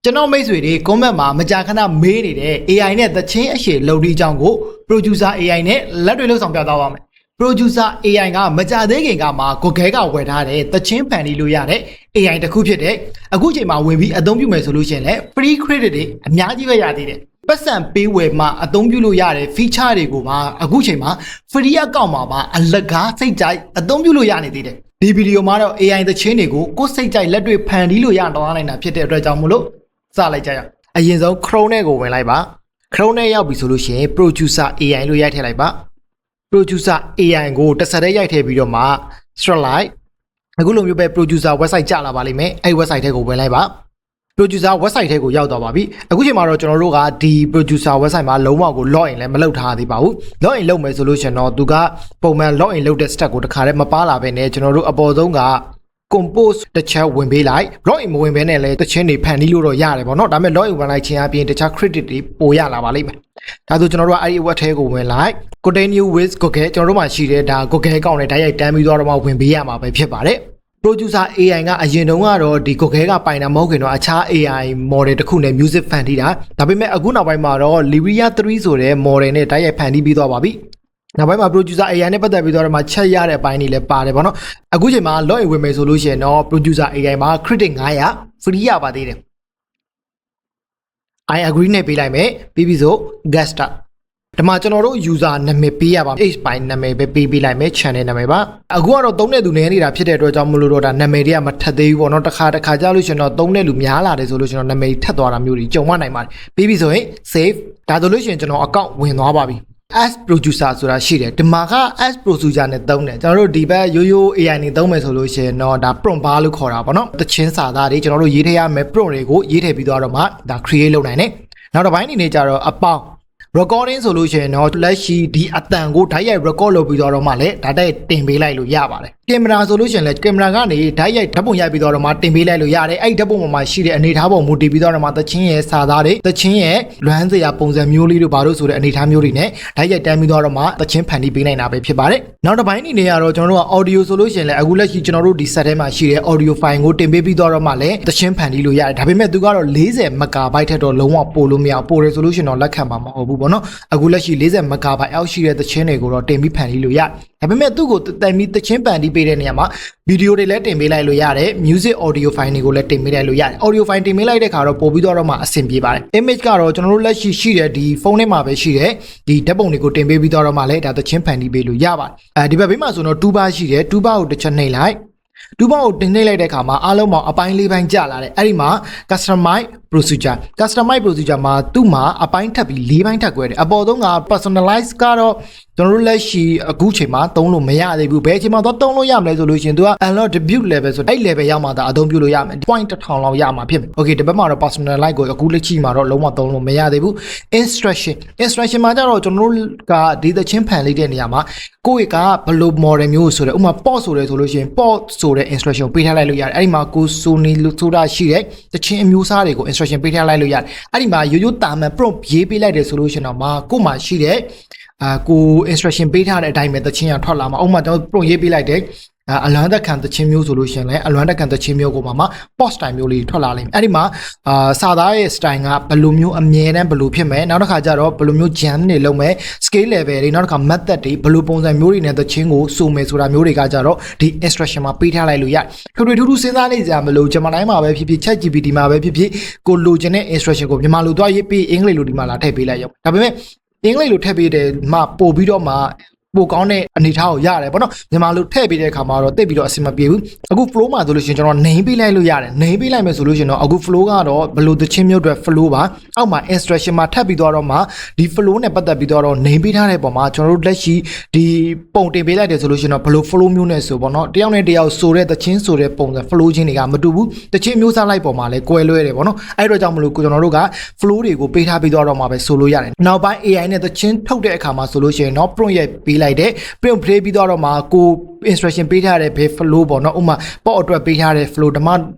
ကျွန်တော်မိတ်ဆွေတွေ comment မှာမကြာခဏမေးနေတဲ့ AI နဲ့သချင်းအရှည်လုပ်ဒီအကြောင်းကို producer AI နဲ့လက်တွေလုပ်ဆောင်ပြသွားပါမယ် producer AI ကမကြာသေးခင်ကမှ Google ကဝယ်ထားတဲ့သချင်းဖန်တီးလို့ရတဲ့ AI တစ်ခုဖြစ်တဲ့အခုချိန်မှာဝင်ပြီးအသုံးပြုမယ်ဆိုလို့ရှိရင်လည်း free credit တွေအများကြီးပဲရသေးတယ်ပတ်စံပေးဝယ်မှာအသုံးပြုလို့ရတဲ့ feature တွေကိုမှအခုချိန်မှာ free account မှာပါအလကားစိတ်ကြိုက်အသုံးပြုလို့ရနေသေးတယ်ဒီဗီဒီယိုမှာတော့ AI သချင်းတွေကိုကိုယ်စိတ်ကြိုက်လက်တွေဖန်တီးလို့ရတော့နိုင်တာဖြစ်တဲ့အတွက်ကြောင့်မလို့စလိုက်ကြရအောင်အရင်ဆုံး Chrome နဲ့ကိုဝင်လိုက်ပါ Chrome နဲ့ရောက်ပြီဆိုလို့ရှိရင် producer AI လို့ရိုက်ထည့်လိုက်ပါ producer AI ကိုတစ်ဆက်တည်းရိုက်ထည့်ပြီးတော့မှ start လိုက်အခုလိုမျိုးပဲ producer website ကျလာပါလိမ့်မယ်အဲ့ website ထဲကိုဝင်လိုက်ပါ producer website ထဲကိုရောက်သွားပါပြီအခုချိန်မှာတော့ကျွန်တော်တို့ကဒီ producer website မှာလုံးဝကို login လည်းမလုပ်ထားသေးပါဘူး login လုပ်မယ်ဆိုလို့ရှိရင်တော့သူကပုံမှန် login လုပ်တဲ့ step ကိုတစ်ခါတည်းမပါလာဘဲနဲ့ကျွန်တော်တို့အပေါ်ဆုံးကcompose တစ်ချက်ဝင်ပေးလိုက် login မဝင်ဘဲနဲ့လည်းတချင်းတွေဖန်တီးလို့တော့ရတယ်ပေါ့နော်ဒါပေမဲ့ login ဝင်လိုက်ခြင်းအပြင်တခြား credit တွေပိုရလာပါလိမ့်မယ်ဒါဆိုကျွန်တော်တို့ကအဲ့ဒီ web ထဲကိုဝင်လိုက် continue with Google ကျွန်တော်တို့မှာရှိတဲ့ဒါ Google account နဲ့တိုက်ရိုက်တန်းပြီးတော့မှဝင်ပေးရမှာပဲဖြစ်ပါတယ် producer AI ကအရင်တုန်းကတော့ဒီ Google ကပိုင်တာမဟုတ်ခင်တော့အခြား AI model တစ်ခုနဲ့ music ဖန်တီးတာဒါပေမဲ့အခုနောက်ပိုင်းမှာတော့ Lyria 3ဆိုတဲ့ model နဲ့တိုက်ရိုက်ဖန်တီးပြီးသွားပါပြီနောက်ပိုင်းမှာ producer AI နဲ့ပတ်သက်ပြီးတော့မှချက်ရတဲ့အပိုင်းတွေလည်းပါတယ်ပေါ့နော်အခုချိန်မှာ login ဝင်မယ်ဆိုလို့ရှိရင်တော့ producer AI မှာ credit 900 free ရပါသေးတယ် I agree နဲ့ပေးလိုက်မယ်ပြီးပြီဆို get start ဒီမှာကျွန်တော်တို့ user နာမည်ပေးရပါမယ် page ပိုင်းနာမည်ပဲပေးလိုက်မယ် channel နာမည်ပါအခုကတော့သုံးတဲ့သူနေနေတာဖြစ်တဲ့အတွက်ကြောင့်မလို့တော့ဒါနာမည်တွေကမထပ်သေးဘူးပေါ့နော်တစ်ခါကြာလို့ရှင်တော့သုံးတဲ့လူများလာတယ်ဆိုလို့ရှင်တော့နာမည်ထပ်သွားတာမျိုးတွေကြုံရနိုင်ပါတယ်ပြီးပြီဆိုရင် save ဒါဆိုလို့ရှင်ကျွန်တော် account ဝင်သွားပါပြီ as producer ဆိုတာရှိတယ်ဒီမှာက as producer နဲ့သုံးတယ်ကျွန်တော်တို့ဒီဘက်ရိုးရိုး AI နဲ့သုံးမယ်ဆိုလို့ရှိရင်တော့ဒါ prompt bar လို့ခေါ်တာပေါ့နော်တချင်းစာသားတွေကျွန်တော်တို့ရေးထည့်ရမယ် prompt တွေကိုရေးထည့်ပြီးတော့မှဒါ create လုပ်နိုင်တယ်နောက်တစ်ပိုင်းအနေနဲ့ကြတော့အပေါင်း recording ဆိုလို့ရှိရင်တော့လက်ရှိဒီအတန်ကိုဓာတ်ရိုက် record လုပ်ပြီးတော့မှလည်းဒါတိုက်တင်ပေးလိုက်လို့ရပါတယ်ကင်မရာဆိုလို့ရှိရင်လည်းကင်မရာကနေဓာတ်ရိုက်ဓာတ်ပုံရိုက်ပြီးတော့မှတင်ပေးလိုက်လို့ရတယ်အဲ့ဒီဓာတ်ပုံပေါ်မှာရှိတဲ့အနေအထားပုံမူတည်ပြီးတော့မှသချင်းရဲ့စာသားတွေသချင်းရဲ့လွမ်းစရာပုံစံမျိုးလေးတို့ဘာလို့ဆိုတဲ့အနေအထားမျိုးတွေနဲ့ဓာတ်ရိုက်တန်းပြီးတော့မှသချင်းဖန်တီးပေးနိုင်တာပဲဖြစ်ပါတယ်နောက်တစ်ပိုင်းအနေနဲ့ကတော့ကျွန်တော်တို့က audio ဆိုလို့ရှိရင်လည်းအခုလက်ရှိကျွန်တော်တို့ဒီ set ထဲမှာရှိတဲ့ audio file ကိုတင်ပေးပြီးတော့မှလည်းသချင်းဖန်တီးလို့ရတယ်ဒါပေမဲ့သူကတော့40 MB ထက်တော့လုံးဝပို့လို့မရပို့တယ်ဆိုလို့ရှိရင်တော့လက်ခံမှာမဟုတ်ဘူးပေါ့နော်အခုလက်ရှိ40 MB အောက်ရှိတဲ့သချင်းတွေကိုတော့တင်ပြီးဖန်တီးလို့ရဒါပေမဲ့သူ့ကိုတိုင်ပြီးသချင်းဖန်တီးပေးတဲ့နေရာမှာဗီဒီယိုတွေလည်းတင်ပေးလိုက်လို့ရတယ် music audio file တွေကိုလည်းတင်ပေးလိုက်လို့ရတယ် audio file တင်ပေးလိုက်တဲ့ခါတော့ပို့ပြီးတော့မှအဆင်ပြေပါတယ် image ကတော့ကျွန်တော်တို့လက်ရှိတဲ့ဒီဖုန်းထဲမှာပဲရှိတဲ့ဒီဓာတ်ပုံတွေကိုတင်ပေးပြီးတော့မှလည်းဒါသချင်းဖန်တီးပေးလို့ရပါတယ်ဒီဘက်ဘေးမှာဆိုတော့2 bar ရှိတယ်2 bar ကိုတစ်ချက်နှိပ်လိုက်2 bar ကိုတင်နှိပ်လိုက်တဲ့ခါမှာအားလုံးပေါင်းအပိုင်း၄ပိုင်းကျလာတယ်အဲ့ဒီမှာ customize procedure မှာသူ့မှာအပိုင်းထပ်ပြီး၄ပိုင်းထပ်ကွဲတယ်အပေါ်ဆုံးက personalize ကတော့ကျွန်တော်တို့လက်ရှိအခုချိန်မှာသုံးလို့မရသေးဘူးဘယ်အချိန်မှာတော့သုံးလို့ရမလဲဆိုလို့ရှင်သူက unlock debut level ဆိုအဲ့ level ရောက်မှသာအသုံးပြုလို့ရမယ် point 1000လောက်ရမှာဖြစ်မယ် okay ဒီဘက်မှာတော့ personalize ကိုအခုလက်ရှိမှာတော့လုံးဝသုံးလို့မရသေးဘူး instruction မှာကျတော့ကျွန်တော်တို့ကဒီသချင်းဖန်လိုက်တဲ့နေရာမှာကိုယ့်ကဘယ်လို model မျိုးဆိုတဲ့ဥပမာ port ဆိုတယ်ဆိုလို့ရှင် port ဆိုတဲ့ instruction ပေးထားလိုက်လို့ရတယ်အဲ့ဒီမှာကို Sony လို့ဆိုတာရှိတဲ့သချင်းအမျိုးအစားတွေကို instruction ပေးထားလိုက်လို့ရတယ်အဲ့ဒီမှာရိုးရိုးတာမန် prompt ရေးပေးလိုက်တယ်ဆိုလို့ရှင်တော့မှာကို့မှာရှိတဲ့ကို instruction ပေးထားတဲ့အတိုင်းပဲသချင်းရထွက်လာမှာဥပမာကျွန်တော် prompt ရေးပေးလိုက်တယ်အလွမ်းသက်ခံသချင်းမျိုးဆိုလို့ရှင်လဲအလွမ်းသက်ခံသချင်းမျိုးကိုမှ post style မျိုးလေးထွက်လာလိမ့်မယ်အဲ့ဒီမှာစာသားရဲ့ style ကဘယ်လိုမျိုးအမြဲတမ်းဘယ်လိုဖြစ်မယ်နောက်တစ်ခါကျတော့ဘယ်လိုမျိုး jam တွေလုပ်မယ် scale level တွေနောက်တစ်ခါ method တွေဘယ်လိုပုံစံမျိုးတွေနဲ့သချင်းကိုစုံမယ်ဆိုတာမျိုးတွေကကြတော့ဒီ instruction မှာပေးထားလိုက်လို့ရထူထူစဉ်းစားနေကြမလို့ကျွန်မတိုင်းမှာပဲဖြစ်ဖြစ် ChatGPT မှာပဲဖြစ်ဖြစ်ကိုလိုချင်တဲ့ instruction ကိုမြန်မာလိုသွားရေးပြီးအင်္ဂလိပ်လိုဒီမှာလာထည့်ပေးလိုက်ရောဒါပေမဲ့အင်္ဂလိပ်လိုထည့်ပေးတယ်မှပို့ပြီးတော့မှပိုကောင်းတဲ့အနေထားကိုရတယ်ပေါ့နော်မြန်မာလိုထည့်ပေးတဲ့အခါမှာတော့တိတ်ပြီးတော့အဆင်မပြေဘူးအခု flow မှာဆိုလို့ရှိရင်ကျွန်တော် name ပေးလိုက်လို့ရတယ် name ပေးလိုက်မယ်ဆိုလို့ရှိရင်တော့အခု flow ကတော့ဘယ်လိုသချင်းမျိုးတွေ flow ပါအောက်မှာ instruction မှာထပ်ပြီးတော့မှဒီ flow နဲ့ပတ်သက်ပြီးတော့ name ပေးထားတဲ့ပုံမှာကျွန်တော်တို့လက်ရှိဒီပုံတင်ပေးလိုက်တယ်ဆိုလို့ရှိရင်တော့ဘယ်လို flow မျိုးနဲ့ဆိုပေါ့နော်တယောက်နဲ့တယောက်ဆိုတဲ့သချင်းဆိုတဲ့ပုံစံ flow ချင်းတွေကမတူဘူးသချင်းမျိုးစားလိုက်ပုံမှာလည်းကွဲလွဲတယ်ပေါ့နော်အဲ့တော့ကြောင့်မလို့ကျွန်တော်တို့က flow တွေကိုပေးထားပြီးတော့မှပဲဆိုလို့ရတယ်နောက်ပိုင်း AI နဲ့သချင်းထုတ်တဲ့အခါမှာဆိုလို့ရှိရင်တော့ prompt ရိုက်ပေးလိုက်တဲ့ print play ပြီးတော့မှကို instruction ပေးထားတဲ့ဘယ် flow ပေါ့နော်ဥပမာ pop အတွက်ပေးထားတဲ့ flow ဓမ္မ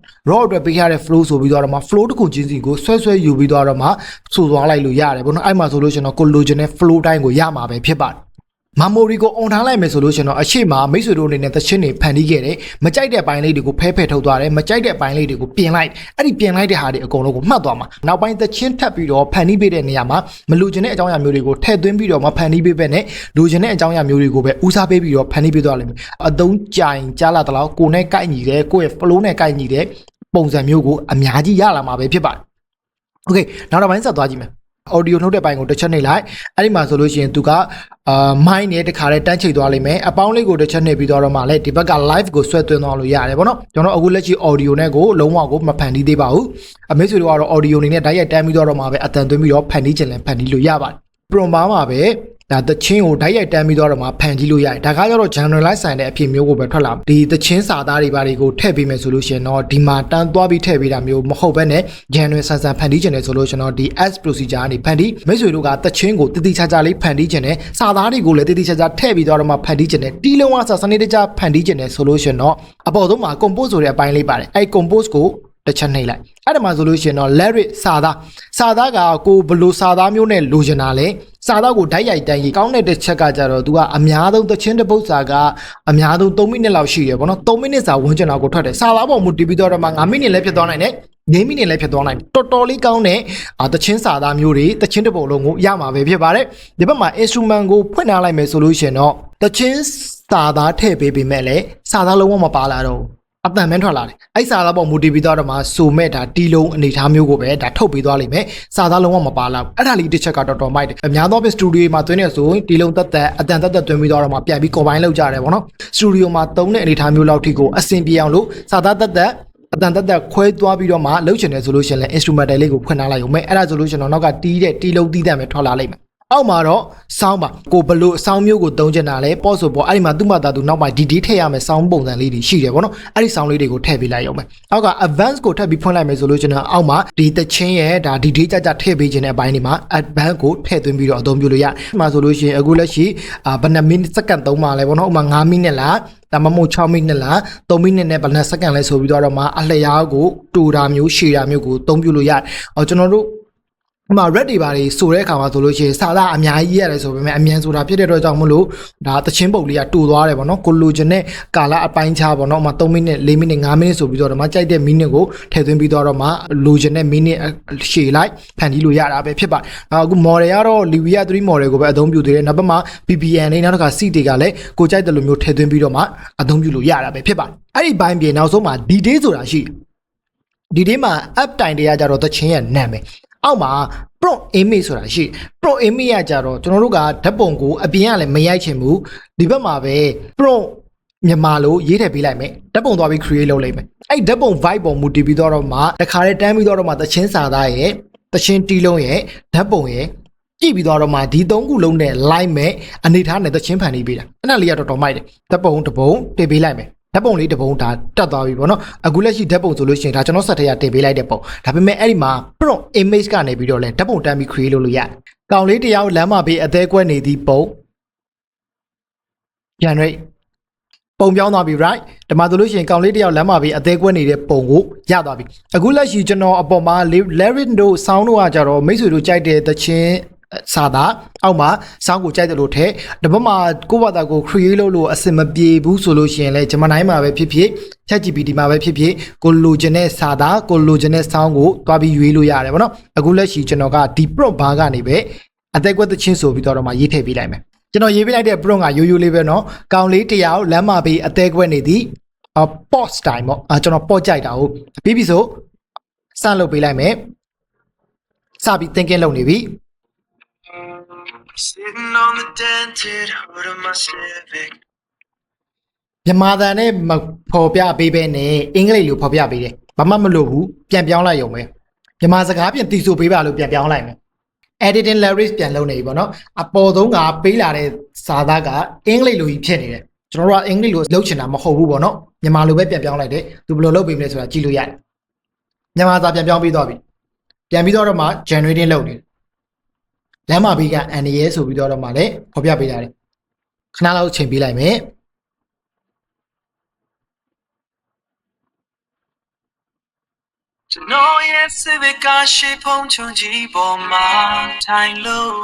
raw အတွက်ပေးထားတဲ့ flow ဆိုပြီးတော့မှ flow တစ်ခုချင်းစီကိုဆွဲယူပြီးတော့မှဆိုသွားလိုက်လို့ရတယ်ပေါ့နော်အဲ့မှာဆိုလို့ရှိရင်တော့ကိုလိုချင်တဲ့ flow တိုင်းကိုရမှာပဲဖြစ်ပါတယ် memory ကို on ထားလိုက်မယ်ဆိုလို့ရှင်တော့အရှိမမိတ်ဆွေတို့အနေနဲ့သချင်းတွေဖန်တီးခဲ့တယ်မကြိုက်တဲ့ပိုင်းလေးတွေကိုဖဲဖဲထုတ်သွားတယ်မကြိုက်တဲ့ပိုင်းလေးတွေကိုပြင်လိုက်အဲ့ဒီပြင်လိုက်တဲ့ဟာတွေအကုန်လုံးကိုမှတ်သွားမှာနောက်ပိုင်းသချင်းထပ်ပြီးတော့ဖန်တီးပေးတဲ့နေရာမှာမလူချင်တဲ့အကြောင်းအရာမျိုးတွေကိုထည့်သွင်းပြီးတော့မဖန်တီးပေးပဲနဲ့လူချင်တဲ့အကြောင်းအရာမျိုးတွေကိုပဲဦးစားပေးပြီးတော့ဖန်တီးပေးသွားလိမ့်မယ်အသုံးကြိုင်ကြားလာတော့ကိုနဲ့ကိုက်ညီတယ်ကိုရဲ့ flow နဲ့ကိုက်ညီတဲ့ပုံစံမျိုးကိုအများကြီးရလာမှာပဲဖြစ်ပါတယ် Okay နောက်တော့ပိုင်းဆက်သွားကြည့်မယ် audio နှုတ်တဲ့ပိုင်းကိုတစ်ချက်နှိပ်လိုက်အဲ့ဒီမှာဆိုလို့ရှိရင်သူကmic နဲ့တခါတည်းတန်းချိတ်သွားလိမ့်မယ်အပေါင်းလေးကိုတစ်ချက်နှိပ်ပြီးတော့မှလည်းဒီဘက်က live ကိုဆွဲသွင်းသွားလို့ရတယ်ပေါ့နော်ကျွန်တော်အခုလက်ရှိ audio နဲ့ကိုလုံးဝကိုမဖန်တီးသေးပါဘူးအမေဆွေတို့ကတော့ audio အနေနဲ့ဓာတ်ရိုက်တန်းပြီးတော့မှပဲအတန်သွင်းပြီးတော့ဖန်တီးချင်လည်းဖန်တီးလို့ရပါတယ် prompt မှာပဲဒါသချင်းကိုဓာတ်ရိုက်တန်းပြီးတော့မှဖန်တီးလို့ရတယ်ဒါကကျတော့ generalize ဆိုင်တဲ့အဖြစ်မျိုးကိုပဲထွက်လာဒီသချင်းစာသားတွေဘာတွေကိုထည့်ပေးမယ်ဆိုလို့ရှိရင်တော့ဒီမှာတန်းသွားပြီးထည့်ပေးတာမျိုးမဟုတ်ဘဲနဲ့ general ဆန်ဆန်ဖန်တီးချင်တယ်ဆိုလို့ရှိရင်တော့ဒီ as procedure ကနေဖန်တီးမိတ်ဆွေတို့ကသချင်းကိုတည်တည်ချာချာလေးဖန်တီးချင်တယ်စာသားတွေကိုလည်းတည်တည်ချာချာထည့်ပြီးတော့မှဖန်တီးချင်တယ်တီးလုံးဝစနစ်တကျဖန်တီးချင်တယ်ဆိုလို့ရှိရင်တော့အပေါ်ဆုံးမှာ compose ဆိုတဲ့အပိုင်းလေးပါတယ်အဲ့ compose ကိုတစ်ချက်နှိပ်လိုက်အဲ့ဒါမှဆိုလို့ရှိရင်တော့ lyric စာသားကကိုဘလို့စာသားမျိုးနဲ့လိုချင်တာလဲစာသားကိုဓာတ်ရိုက်တန်းရေးကောင်းတဲ့တစ်ချက်ကကြတော့ तू ကအများဆုံးသချင်းတစ်ပုဒ်စာကအများဆုံး3မိနစ်လောက်ရှိရပေါ့နော်3မိနစ်စာဝန်းကျင်လောက်ကိုထွက်တယ်စာသားပေါ်မူတည်ပြီးတော့မှ9မိနစ်လည်းဖြစ်သွားနိုင်တယ်9မိနစ်လည်းဖြစ်သွားနိုင်တယ်တော်တော်လေးကောင်းတဲ့သချင်းစာသားမျိုးတွေသချင်းတစ်ပုဒ်လုံးကိုရမှာပဲဖြစ်ပါတယ်ဒီဘက်မှာ instrument ကိုဖွင့်ထားလိုက်မယ်ဆိုလို့ရှိရင်တော့သချင်းစာသားထည့်ပေးပေမဲ့လည်းစာသားလုံးဝမပါလာတော့အတန်မင်းထွက်လာတယ်အဲ့စာသားပေါ်မူတည်ပြီးတော့မှဆိုမဲ့ဒါတီလုံးအနေထားမျိုးကိုပဲဒါထုတ်ပေးသွားလိမ့်မယ်စာသားလုံးဝမပါလာဘူးအဲ့ဒါလေးတစ်ချက်ကတော့တော်မိုက်တယ်အများသောစတူဒီယိုမှာသွင်းနေဆိုရင်တီလုံးတက်အတန်တက်သွင်းပြီးတော့မှပြန်ပြီး combine လုပ်ကြတယ်ပေါ့နော်စတူဒီယိုမှာသုံးတဲ့အနေထားမျိုးလောက်ထိကိုအဆင်ပြေအောင်လို့စာသားတက်အတန်တက်ခွဲသွားပြီးတော့မှလှုပ်ချင်တယ်ဆိုလို့ရှိရင်လည်း instrumental လေးကိုဖွင့်ထားလိုက်ရုံပဲအဲ့ဒါဆိုလို့ရှိရင်တော့နောက်ကတီးတဲ့တီလုံးတီးတဲ့ပဲထွက်လာလိမ့်မယ်အောက်မှာတော့ sound ပါကိုဘလို့ sound မျိုးကိုသုံးချင်တာလဲပေါ့ဆိုပေါ့အဲ့ဒီမှာသူ့မှာသူနောက်မှာ DD ထည့်ရမယ် sound ပုံစံလေးတွေရှိတယ်ပေါ့နော်အဲ့ဒီ sound လေးတွေကိုထည့်ပေးလိုက်ရုံပဲအောက်က advance ကိုထည့်ပြီးဖွင့်လိုက်မယ်ဆိုလို့ကျွန်တော်အောက်မှာဒီတချင်းရဲ့ဒါ DD ကြကြထည့်ပေးခြင်းတဲ့အပိုင်းတွေမှာ advance ကိုထည့်သွင်းပြီးတော့အသုံးပြုလို့ရဒီမှာဆိုလို့ရှိရင်အခုလက်ရှိဘယ်နှမိနစ်စက္ကန့်သုံးပါလဲပေါ့နော်ဥပမာ9မိနစ်လားဒါမှမဟုတ်6မိနစ်လား3မိနစ်နဲ့ဘယ်နှစက္ကန့်လဲဆိုပြီးတော့မှအလျားကိုတူတာမျိုးရှည်တာမျိုးကိုအသုံးပြုလို့ရတယ်ကျွန်တော်တို့ဒီမှာ red တွေပါတွေဆိုတဲ့အခါမှာဆိုလို့ရှိရင်စာသားအများကြီးရတယ်ဆိုပေမဲ့အမြန်ဆိုတာဖြစ်တဲ့အတွက်ကြောင့်မလို့ဒါသချင်းပုတ်လေးကတူသွားတယ်ပေါ့နော်ကိုလိုချင်တဲ့ကာလအပိုင်းခြားပေါ့နော်ဥပမာ3မိနစ်4မိနစ်5မိနစ်ဆိုပြီးတော့မှကြိုက်တဲ့မိနစ်ကိုထည့်သွင်းပြီးတော့မှလိုချင်တဲ့မိနစ်ရှည်လိုက်ဖန်တီးလို့ရတာပဲဖြစ်ပါတယ်အခု model ကတော့ Livia 3 model ကိုပဲအသုံးပြုသေးတယ်နောက်ဘက်မှာ BBN နဲ့နောက်တစ်ခါ seat တွေကလည်းကိုကြိုက်တဲ့လိုမျိုးထည့်သွင်းပြီးတော့မှအသုံးပြုလို့ရတာပဲဖြစ်ပါတယ်အဲ့ဒီဘိုင်းပြင်နောက်ဆုံးမှာ D-Day ဆိုတာရှိဒီday မှာ app တိုင်တွေကကြတော့သချင်းရဲ့နာမည်အောက်မှာ prompt image ဆိုတာရှိ prompt image ကကြတော့ကျွန်တော်တို့ကဓာတ်ပုံကိုအပြင်ကလည်းမရိုက်ချင်ဘူးဒီဘက်မှာပဲ prompt မြန်မာလိုရေးထည့်ပေးလိုက်မယ်ဓာတ်ပုံသွားပြီး create လုပ်လိုက်မယ်အဲ့ဓာတ်ပုံ vibe ပုံမူတည်ပြီးတော့မှတခါတည်းတန်းပြီးတော့မှသချင်းစာသားရဲ့သချင်းတီးလုံးရဲ့ဓာတ်ပုံရဲ့ကြည့်ပြီးတော့မှဒီ3ခုလုံးနဲ့ like မဲ့အနေထားနဲ့သချင်းဖန်တီးပေးတာအဲ့ဒါလေးကတော်တော်မိုက်တယ်ဓာတ်ပုံတစ်ပုံတင်ပေးလိုက်မယ်ဓာတ်ပုံလေးတစ်ပုံဒါတက်သွားပြီပေါ့နော်အခုလက်ရှိဓာတ်ပုံဆိုလို့ရှိရင်ဒါကျွန်တော်ဆက်ထဲကတင်ပေးလိုက်တဲ့ပုံဒါပေမဲ့အဲ့ဒီမှာ prompt image ကနေပြီးတော့လဲဓာတ်ပုံတန်းပြီး create လုပ်လို့ရတယ်ကောင်လေးတယောက်လမ်းမှာဘေးအသေးကွက်နေသည့်ပုံ generate ပုံပြောင်းသွားပြီ right ဒီမှာဆိုလို့ရှိရင်ကောင်လေးတယောက်လမ်းမှာဘေးအသေးကွက်နေတဲ့ပုံကိုရသွားပြီအခုလက်ရှိကျွန်တော်အပေါ်မှာ lyric တို့ sound တို့ကကြတော့မိတ်ဆွေတို့ကြိုက်တဲ့သချင်းစာသားအောက်မှာစောင်းကိုကြိုက်တယ်လို့ထဲတပတ်မှာကိုယ့်ဘာသာကို create လုပ်လို့အဆင်မပြေဘူးဆိုလို့ရှိရင်လည်းဂျမနိုင်မှာပဲဖြစ်ဖြစ် ChatGPT မှာပဲဖြစ်ဖြစ်ကိုလိုချင်တဲ့စာသားကိုလိုချင်တဲ့စောင်းကိုတွားပြီးရွေးလို့ရတယ်ဗောနော်အခုလက်ရှိကျွန်တော်ကဒီ prompt bar ကနေပဲအသက်ကွက်သချင်းဆိုပြီးတော့မှရေးထည့်ပေးလိုက်မယ်ကျွန်တော်ရေးပေးလိုက်တဲ့ prompt ကရိုးရိုးလေးပဲနော်ကောင်လေးတယောက်လမ်းမှာဘေးအသက်ကွက်နေသည်post time ပေါ့ကျွန်တော် post ကြိုက်တာဟုတ်ပြီးပြီဆိုစလုပ်ပေးလိုက်မယ်စပြီး thinking လုပ်နေပြီSitting on the dented hood of my Civic မြန်မာတန်နဲ့ဖော်ပြပေးပဲနဲ့အင်္ဂလိပ်လိုဖော်ပြပေးတယ်ဘာမှမလုပ်ဘူးပြန်ပြောင်းလိုက်ရုံပဲမြန်မာစကားပြန်တီးဆိုပေးပါလို့ပြန်ပြောင်းလိုက်မယ် editing lyrics ပြန်လုပ်နေပြီပေါ့နော်အပေါ်ဆုံးကပေးလာတဲ့စာသားကအင်္ဂလိပ်လိုကြီးဖြစ်နေတယ်ကျွန်တော်တို့ကအင်္ဂလိပ်လိုလုပ်ချင်တာမဟုတ်ဘူးပေါ့နော်မြန်မာလိုပဲပြန်ပြောင်းလိုက်တယ်သူဘယ်လိုလုပ်ပေးမလဲဆိုတာကြည့်လို့ရတယ်မြန်မာစာပြန်ပြောင်းပြီးတော့ပြီပြန်ပြီးတော့မှ generating လုပ်နေတယ်လမ်းမဘေးကအန်ရဲဆိုပြီးတော့မှလည်းဖော်ပြပေးထားတယ်ခဏလောက်ချိန်ပေးလိုက်မယ်ကျွန်တော်ရဲ့ Civic ကရှေ့ဖုံးချုံကြီးပေါ်မှာထိုင်လို့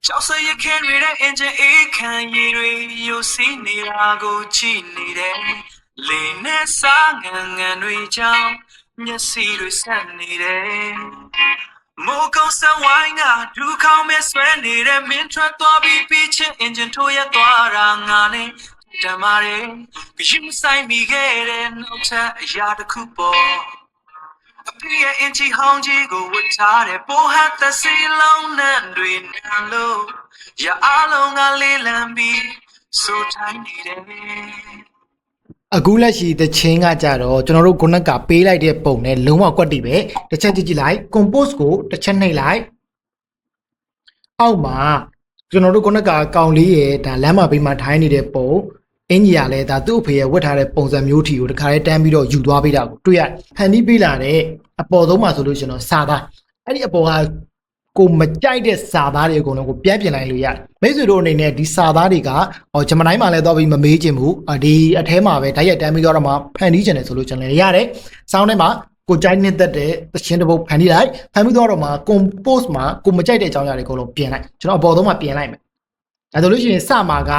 ကြောက်စရခဲတွေတဲ့အင်ဂျင်အေးခံရည်တွေယူစီနေတာကိုကြည့်နေတယ်လေနဲ့စားငံငံတွေကြောင့်မျက်စိတွေဆက်နေတယ်မိုးကောင်းစဝိုင်းကဒူးခေါင်းမဲ့ဆွဲနေတဲ့မင်းထွက်သွားပြီးပြီးချင်းအင်ဂျင်ထိုးရသွားတာငါနဲ့တမရဲယူဆိုင်မိခဲ့တဲ့နောက်ထပ်အရာတစ်ခုပေါ်အဖေရဲ့အင်ချီဟောင်းကြီးကိုဝတ်ထားတဲ့ပိုဟတ်တဲ့စီလုံးနဲ့တွေနံလို့ရအားလုံးကလေးလံပြီးဆိုထိုင်းနေတယ် အခုလက်ရှိတချင်းကကြတော့ကျွန်တော်တို့ခုနကပေးလိုက်တဲ့ပုံနဲ့လုံးဝကွက်တီပဲတစ်ချက်ကြည့်ကြည့်လိုက် compose ကိုတစ်ချက်နှိပ်လိုက်အောက်မှာကျွန်တော်တို့ခုနကအကောင်လေးရဲ့ဒါလမ်းမဘေးမှာထိုင်းနေတဲ့ပုံအင်ကြီးရလဲဒါသူ့အဖေရဲ့ဝတ်ထားတဲ့ပုံစံမျိုးထီကိုတခါလေးတန်းပြီးတော့ယူသွားပေးတာကိုတွေ့ရဖန်တီးပေးလာတဲ့အပေါ်ဆုံးမှာဆိုလို့ရှင်တော့စာသားအဲ့ဒီအပေါ်ကကိုမကြိုက်တဲ့စာသားတွေအကုန်လုံးကိုပြန်ပြင်လိုက်လို့ရတယ်မိတ်ဆွေတို့အနေနဲ့ဒီစာသားတွေကဂျမတိုင်းမှာလည်းတော့ပြီးမမေးချင်ဘူးဒီအထဲမှာပဲဓာတ်ရိုက်တန်းပြီးတော့မှဖန်တီးချင်တယ်ဆိုလို့ကျွန်တော်လည်းရတယ်စောင်းထဲမှာကိုကြိုက်နေတဲ့သချင်းတစ်ပုတ်ဖန်တီးလိုက်ဖန်ပြီးတော့မှ compose မှာကိုမကြိုက်တဲ့အကြောင်းအရာတွေအကုန်လုံးပြင်လိုက်ကျွန်တော်အပေါ်ဆုံးမှာပြင်လိုက်မယ်အဲဆိုလို့ရှိရင်စမှာက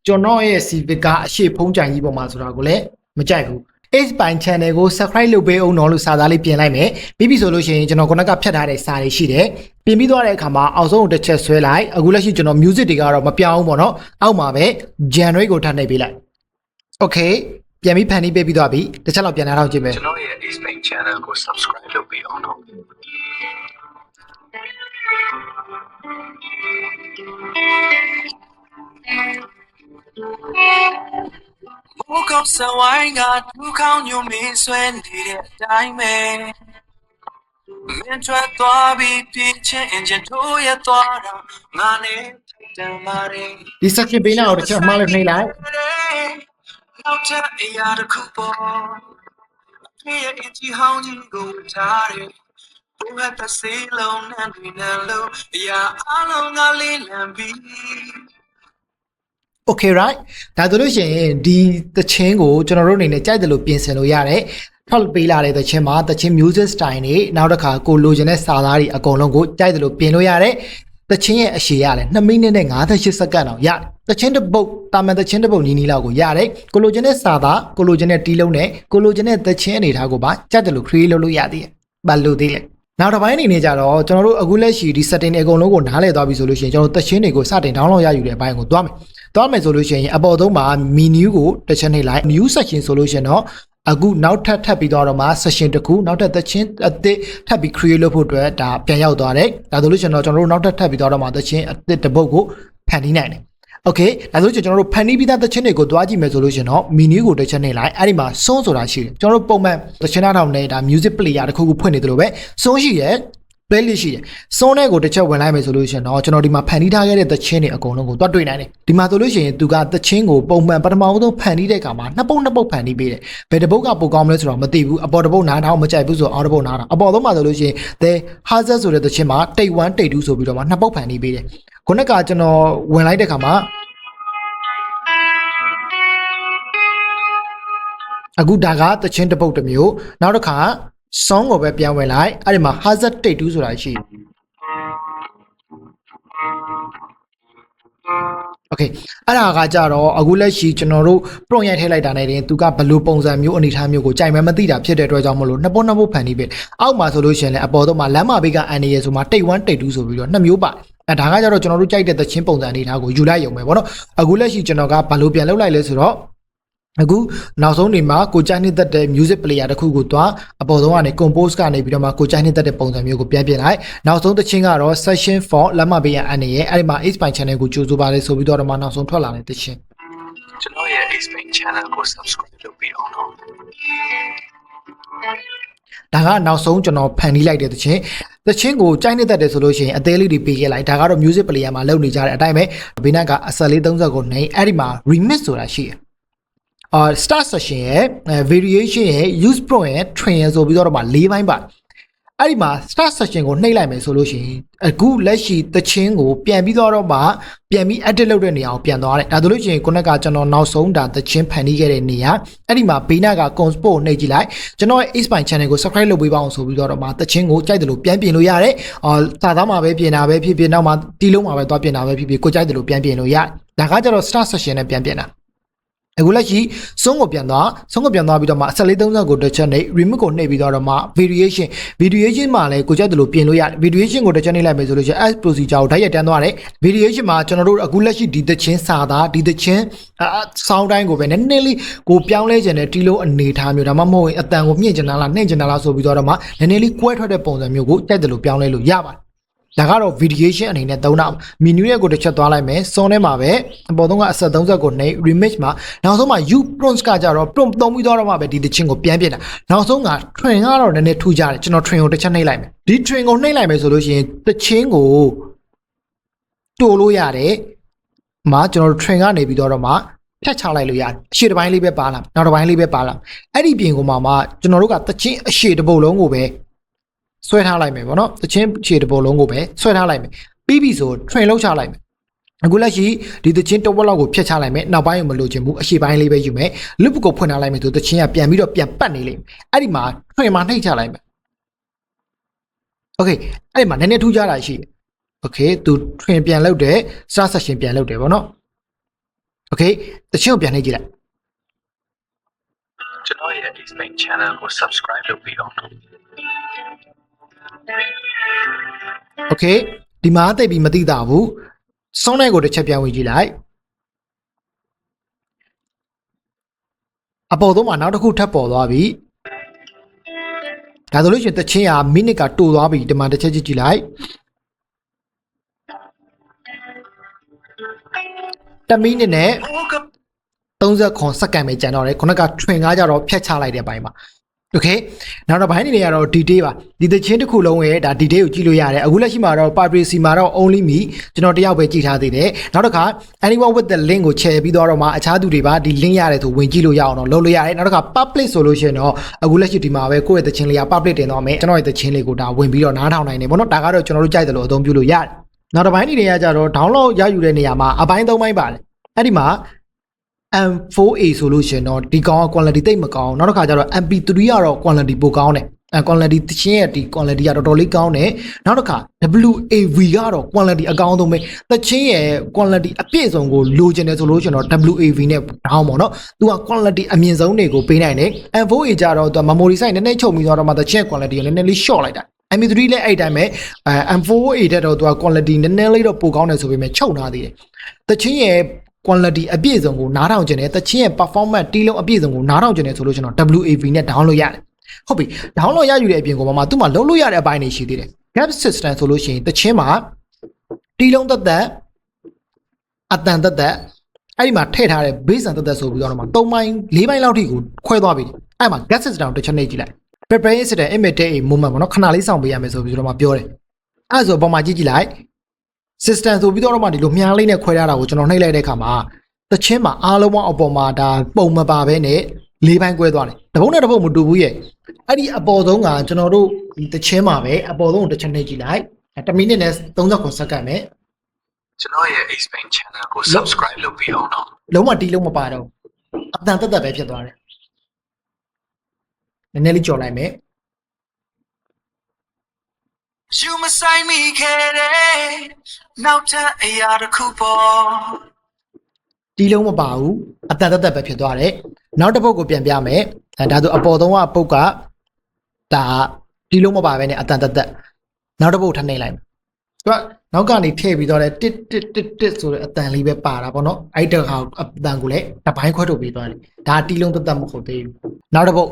ကျွန်တော်ရဲ့ CV ကအရှိဖုံးကြံကြီးပေါ်မှာဆိုတာကိုလည်းမကြိုက်ဘူး Ace Pine Channel ကို subscribe လုပ်ပေးအောင်တော့လို့စာသားလေးပြင်လိုက်မယ်ပြီးပြီဆိုလို့ရှိရင်ကျွန်တော်ခုနကဖြတ်ထားတဲ့စာတွေရှိတယ်ပြင်ပြီးသွားတဲ့အခါမှာအောက်ဆုံးတစ်ချက်ဆွဲလိုက်အခုလက်ရှိကျွန်တော် music တွေကတော့မပြောင်းဘူးပေါ့နော်အောက်မှာပဲ genre ကိုထပ်နှိပ်ပေးလိုက် Okay ပြန်ပြီးဖန်တီးပေးပြီးသွားပြီတစ်ချက်လောက်ပြန်လာတော့ကြည့်မယ် ကျွန်တော်ရဲ့ Ace Pine Channel ကို subscribe လုပ်ပေးအောင်တော့မိုးကောင်းစဝိုင်းကဒူးခေါင်းညုံမင်းဆွဲနေတဲ့အတိုင်းပဲမင်းထွက်သွားပြီးဖြစ်ချင်းအင်ဂျင်ထိုးရသွားတာငါနဲ့တန်မာရင် ဒီ section ပေးနာကိုတစ်ချက်မှားလို့နှိပ်လိုက် နောက်ထပ်အရာတစ်ခုပေါ်အဖေရဲ့အင်ချီဟောင်းကြီးကိုထားတယ်ဘုရားတစ်စီလုံးနဲ့ဒီနဲ့လို့အရာအလုံးကလေးလံပြီး Okay right ဒါဆိုလို့ရှိရင်ဒီသချင်းကိုကျွန်တော်တို့အနေနဲ့ကြိုက်တယ်လို့ပြင်ဆင်လို့ရတယ်ထောက်ပေးလာတဲ့သချင်းမှာသချင်း music style တွေနောက်တစ်ခါကိုလိုချင်တဲ့စာသားတွေအကုန်လုံးကိုကြိုက်တယ်လို့ပြင်လို့ရတယ်သချင်းရဲ့အရှည်ရတယ်2မိနစ်နဲ့58စက္ကန့်အောင်ရတယ်သချင်းတစ်ပုတ်တာမန်သချင်းတစ်ပုတ်နီးနီးလောက်ကိုရတယ်ကိုလိုချင်တဲ့စာသားကိုလိုချင်တဲ့တီးလုံးနဲ့ကိုလိုချင်တဲ့သချင်းအနေထားကိုပါကြိုက်တယ်လို့ create လုပ်လို့ရသေးတယ်ဘာလို့သေးလဲနောက်တစ်ပိုင်းအနေနဲ့ကြတော့ကျွန်တော်တို့အခုလက်ရှိဒီ setting တွေအကုန်လုံးကိုနားလည်သွားပြီဆိုလို့ရှိရင်ကျွန်တော်သချင်းတွေကိုစတင် download ရယူတဲ့အပိုင်းကိုသွားမယ်သွားမယ်ဆိုလို့ရှိရင်အပေါ်ဆုံးမှာ menu ကိုတစ်ချက်နှိပ်လိုက် new section ဆိုလို့ရှိရင်တော့အခုနောက်ထပ်ပြီးတော့မှ session တစ်ခုနောက်ထပ်သချင်းအသစ်ထပ်ပြီး create လုပ်ဖို့အတွက်ဒါပြန်ရောက်သွားတယ်ဒါဆိုလို့ရှိရင်တော့ကျွန်တော်တို့နောက်ထပ်ပြီးတော့မှသချင်းအသစ်တစ်ပုတ်ကိုဖန်တီးနိုင်တယ်Okay ဒါဆိုကျွန်တော်တို့ဖန်တီးပြီးသားသချင်းတွေကိုတွားကြည့်မယ်ဆိုလို့ရှင်တော့ menu ကိုတစ်ချက်နှိပ်လိုက်အဲ့ဒီမှာ song ဆိုတာရှိတယ်ကျွန်တော်တို့ပုံမှန်သချင်းနားထောင်နဲ့ဒါ music player တစ်ခုခုဖွင့်နေတယ်လို့ပဲ song ရှိတယ် playlist ရှိတယ် song နဲ့ကိုတစ်ချက်ဝင်လိုက်မယ်ဆိုလို့ရှင်တော့ကျွန်တော်ဒီမှာဖန်တီးထားခဲ့တဲ့သချင်းတွေအကုန်လုံးကိုတွားတွေ့နိုင်တယ်ဒီမှာဆိုလို့ရှိရင်သူကသချင်းကိုပုံမှန်ပထမဆုံးဖန်တီးတဲ့အခါမှာနှစ်ပုတ်ဖန်တီးပေးတယ်ဘယ်တစ်ပုတ်ကပိုကောင်းမလဲဆိုတော့မသိဘူးအပေါ်တစ်ပုတ်နားထောင်မကြိုက်ဘူးဆိုတော့အောက်တစ်ပုတ်နားထောင်အပေါ်ဆုံးမှာဆိုလို့ရှိရင် the hazard ဆိုတဲ့သချင်းမှာ take 1 take 2ဆိုပြီးတော့မှနှစ်ပုတ်ဖန်တီးပေးတယ်ခုနကကျွန်တော်ဝင်လိုက်တဲ့အခါမှာအခုဒါကသချင်းတစ်ပုတ်တစ်မျိုးနောက်တစ်ခါ song ကိုပဲပြန်ဝင်လိုက်အဲ့ဒီမှာ hazard take 2ဆိုတာရှိတယ် Okay အဲ့ဒါကကြတော့အခုလက်ရှိကျွန်တော်တို့ prompt ရိုက်ထည့်လိုက်တာနဲ့တင်သူကဘယ်လိုပုံစံမျိုးအနေထားမျိုးကိုကြိုက်မှမသိတာဖြစ်တဲ့အတွက်ကြောင့်မလို့နှစ်ပုတ်ဖန်တီးပေးအောက်မှာဆိုလို့ရှိရင်လည်းအပေါ်ဆုံးမှာလမ်းမဘေးကအန်နေရဆိုမှာ take 1 take 2ဆိုပြီးတော့နှစ်မျိုးပါဒါကကြတော့ကျွန်တော်တို့ကြိုက်တဲ့သချင်းပုံစံအနေထားကိုယူလိုက်ရုံပဲဗောနော်အခုလက်ရှိကျွန်တော်ကဘယ်လိုပြန်လုပ်လိုက်လဲဆိုတော့အခုနောက်ဆုံးနေမှာကိုကြိုက်နေတဲ့ music player တစ်ခုကိုတွားအပေါ်ဆုံးကနေ compose ကနေပြီးတော့မှကိုကြိုက်နေတဲ့ပုံစံမျိုးကိုပြန်ပြင်လိုက်နောက်ဆုံးတစ်ချင်းကတော့ session 4လက်မပေးရအနေရဲ့အဲ့ဒီမှာ Ace Pine Channel ကိုကြိုဆိုပါလေဆိုပြီးတော့မှနောက်ဆုံးထွက်လာတဲ့တစ်ချင်းကျွန်တော်ရဲ့ Ace Pine Channel ကို subscribe လုပ်ပေးအောင်တော့ဒါကနောက်ဆုံးကျွန်တော်ဖန်တီးလိုက်တဲ့သချင်းကိုကြိုက်နေတဲ့ဆိုလို့ရှိရင်အသေးလေးတွေပေးခဲ့လိုက်ဒါကတော့ music player မှာလုပ်နေကြတဲ့အတိုင်းပဲဘေးနားကအဆက်လေး30ကိုနှိမ်အဲ့ဒီမှာ remix ဆိုတာရှိတယ်start session ရဲ့ variation ရဲ့ use pro ရဲ့ train ရဲ့ဆိုပြီးတော့မှ၄ပိုင်းပါ အဲ့ဒီမှာ start session ကိုနှိပ်လိုက်မယ်ဆိုလို့ရှိရင်အခုလက်ရှိတချင်းကိုပြန်ပြီးတော့မှပြန်ပြီး edit လုပ်တဲ့နေရာကိုပြန်သွားတယ်ဒါဆိုလို့ရှိရင်ခုနကကျွန်တော်နောက်ဆုံးဒါတချင်းဖန်တီးခဲ့တဲ့နေရာအဲ့ဒီမှာဘေးနားက compose နှိပ်ကြည့်လိုက်ကျွန်တော်ရဲ့ Aspine channel ကို subscribe လုပ်ပေးပါအောင်ဆိုပြီးတော့မှတချင်းကိုကြိုက်တယ်လို့ပြန်ပြင်လို့ရတယ်စာသားမှာပဲပြင်တာပဲဖြစ်ဖြစ်နောက်မှာတီးလုံးမှာပဲသွားပြင်တာပဲဖြစ်ဖြစ်ကိုကြိုက်တယ်လို့ပြန်ပြင်လို့ရတယ်ဒါကကျတော့ start session နဲ့ပြန်ပြင်တာအခုလက်ရှိဆုံးကိုပြန်သွားပြီးတော့မှ1430ကိုတစ်ချက်နဲ့ remove ကိုနှိပ်ပြီးတော့မှ variation မှာလည်းကိုကြိုက်တယ်လို့ပြင်လို့ရတယ် variation ကိုတစ်ချက်နှိပ်လိုက်မယ်ဆိုလို့ရှိရင် as procedure ကိုဓာတ်ရိုက်တန်းသွားတယ် variation မှာကျွန်တော်တို့အခုလက်ရှိဒီသချင်းစာသားဒီသချင်း sound တိုင်းကိုပဲနည်းနည်းလေးကိုပြောင်းလဲခြင်းနဲ့တီးလို့အနေထားမျိုးဒါမှမဟုတ်ရင်အတန်ကိုမြင့်ချင်တာလားနှိမ့်ချင်တာလားဆိုပြီးတော့မှနည်းနည်းလေးကွဲထွက်တဲ့ပုံစံမျိုးကိုကြိုက်တယ်လို့ပြောင်းလဲလို့ရပါတယ်ဒါကတော့ variation အနေနဲ့သုံးတာ menu ရဲ့ကိုတစ်ချက်သွားလိုက်မယ်စုံထဲမှာပဲအပေါ်ဆုံးကအဆက်30ကိုနှိပ် remix မှာနောက်ဆုံးမှာ u prompts ကကြတော့ prompt သုံးပြီးတော့မှပဲဒီသချင်းကိုပြန်ပြင်တာနောက်ဆုံးက train ကတော့နည်းနည်းထူးကြတယ်ကျွန်တော် train ကိုတစ်ချက်နှိပ်လိုက်မယ်ဒီ train ကိုနှိပ်လိုက်မယ်ဆိုလို့ရှိရင်သချင်းကိုတိုးလို့ရတယ်မှာကျွန်တော် train ကနေပြီးတော့မှဖြတ်ချလိုက်လို့ရတယ်အရှေ့တစ်ပိုင်းလေးပဲပါလာနောက်တစ်ပိုင်းလေးပဲပါလာအဲ့ဒီပြင်ကိုမှကျွန်တော်တို့ကသချင်းအရှေ့တစ်ပုတ်လုံးကိုပဲဆွဲထားလိုက်မယ်ပေါ့နော်တချင်းခြေတစ်ပုတ်လုံးကိုပဲဆွဲထားလိုက်မယ်ပြီးပြီဆို train လောက်ချလိုက်မယ်အခုလက်ရှိဒီတချင်းတစ်ဝက်လောက်ကိုဖြတ်ချလိုက်မယ်နောက်ပိုင်းကိုမလိုချင်ဘူးအရှေ့ပိုင်းလေးပဲယူမယ် loop ကိုဖွင့်ထားလိုက်မယ်ဆိုတချင်းကပြန်ပြီးတော့ပြန်ပတ်နေလိမ့်မယ်အဲ့ဒီမှာ train မှာနှိပ်ချလိုက်မယ် okay အဲ့ဒီမှာနည်းနည်းထူးခြားတာရှိတယ် okay သူ train ပြန်လုပ်တယ် start session ပြန်လုပ်တယ်ပေါ့နော် okay တချင်းကိုပြန်နှိပ်ကြည့်လိုက် ကျွန်တော်ရဲ့ Aspine channel ကို subscribe လုပ်ပြီးတော့ okay ဒီမှာသိပြီးမသိတာဘူးစောင်းတဲ့ကိုတစ်ချက်ပြန်ဝင်ကြည့်လိုက်အပေါ်ဆုံးမှာနောက်တစ်ခုထပ်ပေါ်သွားပြီဒါဆိုလို့ရှိရင်တချင်းကမိနစ်ကတိုးသွားပြီဒီမှာတစ်ချက်ကြည့်လိုက်1မိနစ်နဲ့30စက္ကန့်ပဲကျန်တော့တယ်ခုနက train ကကြတော့ဖြတ်ချလိုက်တဲ့အပိုင်းမှာโอเคနောက်တော့ဘိုင်းနေတွေကတော့ detail ပါဒီသချင်းတစ်ခုလုံးရဲ့ဒါ detail ကိုကြည့်လို့ရတယ်အခုလက်ရှိမှာတော့ privacy မှာတော့ only me ကျွန်တော်တယောက်ပဲကြည့်ထားသေးတယ်နောက်တစ်ခါ anyone with the link ကို share ပြီးတော့မှအခြားသူတွေပါဒီ link ရတယ်ဆိုဝင်ကြည့်လို့ရအောင်တော့လုပ်လို့ရတယ်နောက်တစ်ခါ public ဆိုလို့ရှိရင်တော့အခုလက်ရှိဒီမှာပဲကိုယ့်ရဲ့သချင်းလေးက public တင်တော့မယ်ကျွန်တော်ရဲ့သချင်းလေးကိုဒါဝင်ပြီးတော့နားထောင်နိုင်တယ်ပေါ့နော်ဒါကတော့ကျွန်တော်တို့ကြိုက်တယ်လို့အသုံးပြုလို့ရတယ်နောက်တစ်ပိုင်းနေတွေကကြတော့ download ရယူတဲ့နေရာမှာအပိုင်း3ပိုင်းပါတယ်အဲ့ဒီမှာM4A ဆိုလို့ရှင်တော့ဒီကောင်က quality တိတ်မကောင်းနောက်တစ်ခါကျတော့ MP3 ကတော့ quality ပိုကောင်းတယ်quality တချင်းရဲ့ဒီ quality ကတော်တော်လေးကောင်းတယ်နောက်တစ်ခါ WAV ကတော့ quality အကောင်းဆုံးပဲတချင်းရဲ့ quality အပြည့်စုံကိုလိုချင်တယ်ဆိုလို့ရှင်တော့ WAV နဲ့တောင်းပေါ့နော်သူက quality အမြင့်ဆုံးတွေကိုပေးနိုင်တယ် M4A ကျတော့သူ memory size နည်းနည်းချုပ်ပြီးတော့မှတချင်း quality ကိုနည်းနည်းလေး short လိုက်တာMP3 လည်းအဲ့တိုင်းပဲ M4A တဲ့တော့သူက quality နည်းနည်းလေးတော့ပိုကောင်းတယ်ဆိုပေမဲ့ချုပ်ထားသေးတယ်တချင်းရဲ့quality အပြည့်စုံကိုနားထောင်ခြင်းနဲ့တချင်းရဲ့ performance တီးလုံးအပြည့်စုံကိုနားထောင်ခြင်းနဲ့ဆိုလို့ကျွန်တော် WAV နဲ့ download ရတယ်ဟုတ်ပြီ download ရယူတဲ့အပြင်ကိုမှသူ့မှာလုံးလို့ရတဲ့အပိုင်းတွေရှိသေးတယ် gap system ဆိုလို့ရှိရင်တချင်းမှာတီးလုံးသက်သက်အတန်သက်သက်အဲ့ဒီမှာထည့်ထားတဲ့ base သက်သက်ဆိုပြီးတော့မှ3ပိုင်း4ပိုင်းလောက်ထိကိုခွဲသွားပြီအဲ့မှာ gap system ကိုတစ်ချက်နှိပ်ကြည့်လိုက် preparation system immediate moment ပေါ့နော်ခဏလေးစောင့်ပေးရမယ်ဆိုပြီးတော့မှပြောတယ်အဲ့ဆိုပုံမှန်ကြည့်လိုက်system ဆိုပြီးတော့မှဒီလိုမြားလေးနဲ့ခွဲထားတာကိုကျွန်တော်နှိပ်လိုက်တဲ့အခါမှာတချင်းမှာအားလုံးအပေါ်မှာဒါပုံမပါဘဲနဲ့၄ပိုင်းကွဲသွားတယ်တပုတ်နဲ့တပုတ်မတူဘူးရဲ့အဲ့ဒီအပေါ်ဆုံးကကျွန်တော်တို့ဒီတချင်းမှာပဲအပေါ်ဆုံးကိုတစ်ချက်နှိပ်ကြည့်လိုက်1မိနစ်နဲ့30စက္ကန့်ပဲကျွန်တော်ရဲ့ Aspine channel ကို subscribe လုပ်ပြီးတော့နော်လုံးဝတီးလုံးမပါတော့အတန်တက်တက်ပဲဖြစ်သွားတယ်နည်းနည်းလေးကြော်လိုက်မယ်You must sign me careနောက်ထပ်အရာတစ်ခုပေါ် တီးလုံးမပါဘူးအတန်တက်တက်ပဲဖြစ်သွားတယ်နောက်တစ်ပုတ်ကိုပြန်ပြမယ်ဒါဆိုအပေါ်ဆုံးကပုတ်ကဒါတီးလုံးမပါပဲနဲ့အတန်တက်တက်နောက်တစ်ပုတ်ထပ်နှိပ်လိုက်မယ်သူကနောက်ကနေထည့်ပြီးတော့တစ်ဆိုတဲ့အတန်လေးပဲပါတာပေါ့နော်အဲ့တခါအတန်ကိုလည်းတစ်ပိုင်းခွဲထုတ်ပြီးသွားတယ်ဒါတီးလုံးတက်တက်မဟုတ်သေးဘူးနောက်တစ်ပုတ်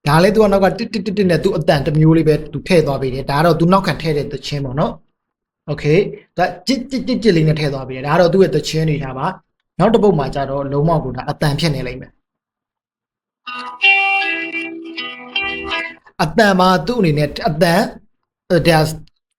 ဒါလည်းသူကနောက်ကတစ်နဲ့သူအတန်တစ်မျိုးလေးပဲသူထည့်သွားပြီးတယ်ဒါကတော့သူနောက်ခံထည့်တဲ့သချင်းပေါ့နော်โอเคဒါကြစ်လေးနဲ့ထည့်သွားပြီးတယ်ဒါကတော့သူ့ရဲ့သချင်းတွေထားပါနောက်တစ်ပုတ်မှာကျတော့လုံးဝကိုဒါအတန်ဖြစ်နေလိမ့်မယ်အတန်မှာသူ့အနေနဲ့အတန်ဒါ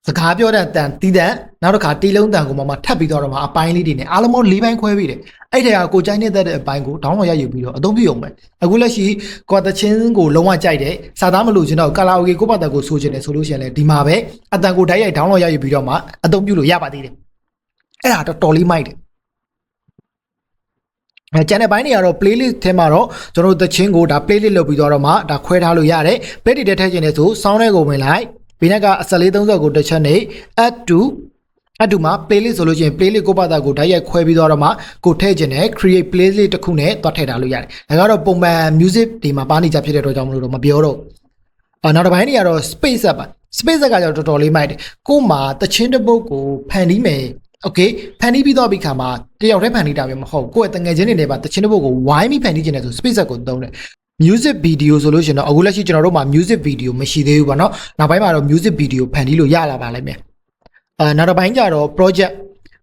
စကားပြောတဲ့အတန်တီးတန်နောက်တစ်ခါတီးလုံးတန်ကိုမှထပ်ပြီးတော့မှအပိုင်းလေးတွေနဲ့အားလုံးပေါင်း၄ပိုင်းခွဲပြီးတယ်အဲ့ထဲကကိုကြိုက်နေတဲ့အပိုင်းကိုဒေါင်းလောရယူပြီးတော့အသုံးပြုအောင်ပဲအခုလက်ရှိကိုတချင်းကိုလုံးဝကြိုက်တယ်စာသားမလို့ချင်းတော့ကာလာအိုကေကိုပတ်သက်ကိုဆိုချင်တယ်ဆိုလို့ရှိရင်လည်းဒီမှာပဲအတန်ကိုဓာတ်ရိုက်ဒေါင်းလောရယူပြီးတော့မှအသုံးပြုလို့ရပါသေးတယ်အဲ့ဒါတော့တော်လေးမိုက်တယ်ကျန်တဲ့ဘိုင်းတွေကတော့ playlist ထဲမှာတော့ကျွန်တော်တို့တချင်းကိုဒါ playlist လုပ်ပြီးတော့မှဒါခွဲထားလို့ရတယ် playlist ထဲထည့်ခြင်းနဲ့ဆို sound တွေကိုဝင်လိုက်ဘေးကကအစလေး30ကိုတစ်ချက်နဲ့ add to မှာ playlist ဆိုလို့ရှိရင် playlist ကိုပါတာကိုဓာတ်ရိုက်ခွဲပြီးတော့မှကိုထည့်ခြင်းနဲ့ create playlist တစ်ခုနဲ့တွားထည့်ထားလို့ရတယ်ဒါကတော့ပုံမှန် music ဒီမှာပါနေကြဖြစ်တဲ့အတွက်ကြောင့်မလို့တော့မပြောတော့နောက်တစ်ပိုင်းတွေကတော့ space up ပါ space up ကကြောင့်တော်တော်လေးမိုက်တယ်ကို့မှာတချင်းတစ်ပုတ်ကိုဖန်တီးမယ်โอเคဖန်တီးပြီးတော့ပြီးခါမှာတယောက်တည်းဖန်တီးတာမျိုးမဟုတ်ကိုယ့်ရဲ့တငယ်ချင်းတွေနဲ့ပါတချင်းတစ်ပုတ်ကိုဝိုင်းပြီးဖန်တီးခြင်းနဲ့ဆို space up ကိုသုံးတယ် music video ဆိုလို့ရှိရင်တော့အခုလက်ရှိကျွန်တော်တို့မှာ music video မရှိသေးဘူးပေါ့နော်နောက်ပိုင်းမှာတော့ music video ဖန်တီးလို့ရလာပါလိမ့်မယ်နောက်တစ်ပိုင်းကျတော့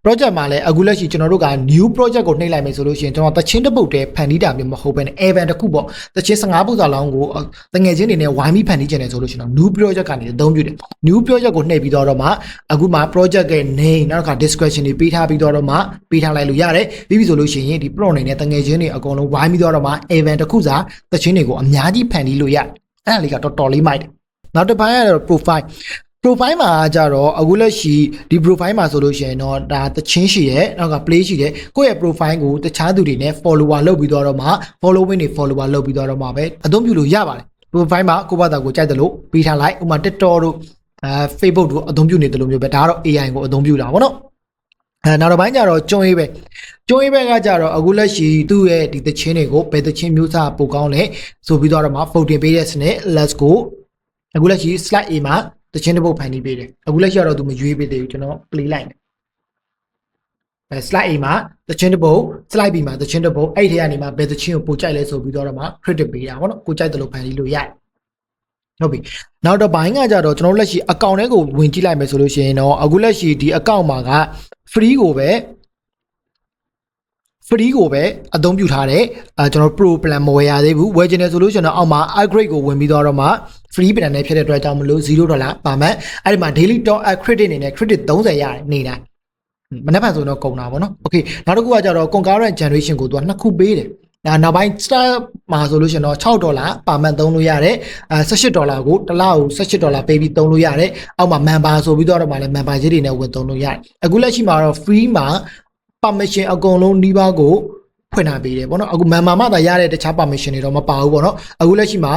project မှာလည်းအခုလက်ရှိကျွန်တော်တို့က new project ကိုနှိပ်လိုက်မယ်ဆိုလို့ရှိရင်ကျွန်တော်တချင်းတစ်ပုတ်တည်းဖန်တီးတာမျိုးမဟုတ်ဘဲနဲ့ event တစ်ခုပေါ့တချင်း15ပုတ်စာလောင်းကိုတငယ်ချင်းတွေနဲ့ဝိုင်းပြီးဖန်တီးခြင်းနဲ့ဆိုလို့ရှိရင်တော့ new project ကနေအသုံးပြုတယ် new project ကိုနှိပ်ပြီးတော့မှအခုမှ project ရဲ့ name နောက်တစ်ခါ description တွေပေးထားပြီးတော့မှပေးထားလိုက်လို့ရတယ်ပြီးပြီဆိုလို့ရှိရင်ဒီ pro အနေနဲ့တငယ်ချင်းတွေအကုန်လုံးဝိုင်းပြီးတော့မှ event တစ်ခုစာတချင်းတွေကိုအများကြီးဖန်တီးလို့ရတယ်အဲ့ဒါလေးကတော်တော်လေးမိုက်တယ်နောက်တစ်ပိုင်းကတော့ profile မှာကြတော့အခုလက်ရှိဒီ profile မှာဆိုလို့ရှိရင်တော့ဒါတချင်းရှိတယ်နောက်က play ရှိတယ်ကိုယ့်ရဲ့ profile ကိုတခြားသူတွေနဲ့ follower လုပ်ပြီးတော့မှ following တွေ follower လုပ်ပြီးတော့မှပဲအသုံးပြုလို့ရပါတယ် profile မှာကိုယ့်ဘာသာကိုကြိုက်တယ်လို့ပေးထားလိုက်ဥပမာ TikTok တို့Facebook တို့အသုံးပြုနေတယ်လို့မျိုးပဲဒါကတော့ AI ကိုအသုံးပြုတာပေါ့နော်နောက်တစ်ပိုင်းကျတော့ကျွန်းရေးပဲကကြတော့အခုလက်ရှိသူ့ရဲ့ဒီတချင်းတွေကိုဘယ်တချင်းမျိုးစားပိုကောင်းလဲဆိုပြီးတော့မှ photo ပေးတဲ့စနစ် let's go အခုလက်ရှိ slide A မှာတချင်းတစ်ပုတ်ဖန်တီးပေးတယ်အခုလက်ရှိတော့သူမရွေးပေးသေးဘူးကျွန်တော် play လိုက်မယ် slide A မှာတချင်းတစ်ပုတ် slide B မှာတချင်းတစ်ပုတ်အဲ့ဒီကနေမှဘယ်တချင်းကိုပိုကြိုက်လဲဆိုပြီးတော့မှ credit ပေးတာပေါ့နော်ကိုကြိုက်တယ်လို့ဖန်တီးလို့ရတယ်ဟုတ်ပြီနောက်တော့ဘိုင်းကကြတော့ကျွန်တော်လက်ရှိ account တွေကိုဝင်ကြည့်လိုက်မယ်ဆိုလို့ရှိရင်တော့အခုလက်ရှိဒီ account မှာက free ကိုပဲအသုံးပြုထားတယ်ကျွန်တော် pro plan မဝယ်ရသေးဘူးဝယ်ချင်တယ်ဆိုလို့ရှိရင်တော့အောက်မှာ upgrade ကိုဝင်ပြီးတော့မှ free plan နဲ့ဖြစ်တဲ့အတွက်ကြောင့်မလို့$0ပါမယ်အဲ့ဒီမှာ daily top credit အနေနဲ့ credit 30ရတယ်နေတိုင်းမနေ့ကဆိုတော့ကုန်တာပေါ့နော် okay နောက်တစ်ခုကကြတော့ concurrent generation ကိုသူကနှစ်ခုပေးတယ်နောက်ပိုင်း star မှာဆိုလို့ရှိရင်တော့$6ပါမန်သုံးလို့ရတယ်$18ကိုတစ်လကို$18ပေးပြီးသုံးလို့ရတယ်အောက်မှာ member ဆိုပြီးတော့မှလည်း member ကြီးတွေနဲ့ဝင်သုံးလို့ရတယ်အခုလက်ရှိမှာတော့ free မှာ permission အကုန်လုံးနှီးပါးကိုဖွင့်ထားပေးတယ်ပေါ့နော်အခု member မှသာရတဲ့တခြား permission တွေတော့မပါဘူးပေါ့နော်အခုလက်ရှိမှာ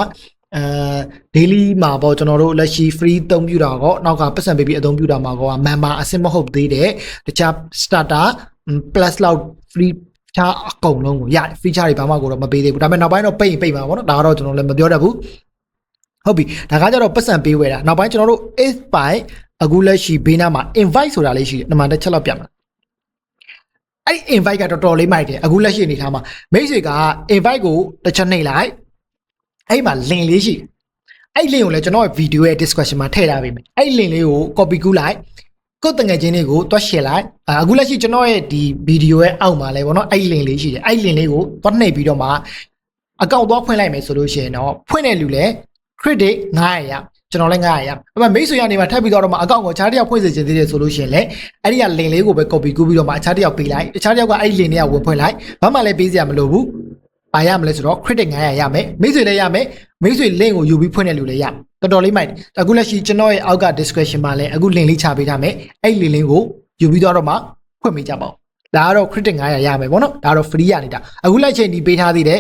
daily မှာပေါ့ကျွန်တော်တို့လက်ရှိ free သုံးပြတာကောနောက်ကပတ်စံပေးပြီးအသုံးပြုတာမှာကော member အဆင့်မဟုတ်သေးတယ်တခြား starter plus လောက် free ချာအကုန်လုံးကိုရတယ် feature တွေဘာမှကိုတော့မပေးသေးဘူးဒါပေမဲ့နောက်ပိုင်းတော့ပိတ်မှာပေါ့နော်ဒါကတော့ကျွန်တော်လည်းမပြောတတ်ဘူးဟုတ်ပြီဒါကကြတော့ပတ်စံပေးဝယ်တာနောက်ပိုင်းကျွန်တော်တို့ 8 by အခုလက်ရှိဘေးနားမှာ invite ဆိုတာလေးရှိတယ်နံပါတ်တစ်ချက်လောက်ပြမှာအဲ့ invite ကတော်တော်လေးမိုက်တယ်အခုလက်ရှိအနေထားမှာမိတ်ဆွေက invite ကိုတစ်ချက်နှိပ်လိုက်အဲ့မှာ link လေးရှိတယ်အဲ့ link ကိုလည်းကျွန်တော်ရဲ့ video ရဲ့ description မှာထည့်ထားပေးမယ်အဲ့ link လေးကို copy ကူးလိုက်ကိုယ်တငယ်ချင်းတွေကိုတွက်ရှယ်လိုက်အခုလက်ရှိကျွန်တော်ရဲ့ဒီ video ရဲ့အောက်မှာလဲပေါ့နော်အဲ့ link လေးရှိတယ်အဲ့ link လေးကိုတွက်နှိပ်ပြီးတော့မှ account သွားဖွင့်လိုက်မယ်ဆိုလို့ရှိရင်တော့ဖွင့်တဲ့လူလဲ credit 900ရကျွန်တော်လည်း900ရအဲ့မှာမိတ်ဆွေကနေမှထပ်ပြီးတော့မှ account ကိုအခြားတစ်ယောက်ဖွင့်စေချင်သေးတယ်ဆိုလို့ရှိရင်လဲအဲ့ဒီက link လေးကိုပဲ copy ကူးပြီးတော့မှအခြားတစ်ယောက်ပေးလိုက်အခြားတစ်ယောက်ကအဲ့ link လေးကဝင်ဖွင့်လိုက်ဘာမှလည်းပေးစရာမလိုဘူးပါရမလဲဆိုတော့ credit 900ရမယ်မိတ်ဆွေလည်းရမယ်မိတ်ဆွေ link ကိုယူပြီးဖွင့်တဲ့လူလည်းရတော်တော်လေးမိုက်တယ်အခုလက်ရှိကျွန်တော်ရဲ့အောက်က description မှာလည်းအခု link လေးချပေးထားမယ်အဲ့ link လေးကိုယူပြီးတော့မှဖွင့်ပေးကြပါဦးဒါကတော့ credit 900ရမယ်ပေါ့နော်ဒါကတော့ free ရနေတာအခုလက်ချိန်ဒီပေးထားသေးတယ်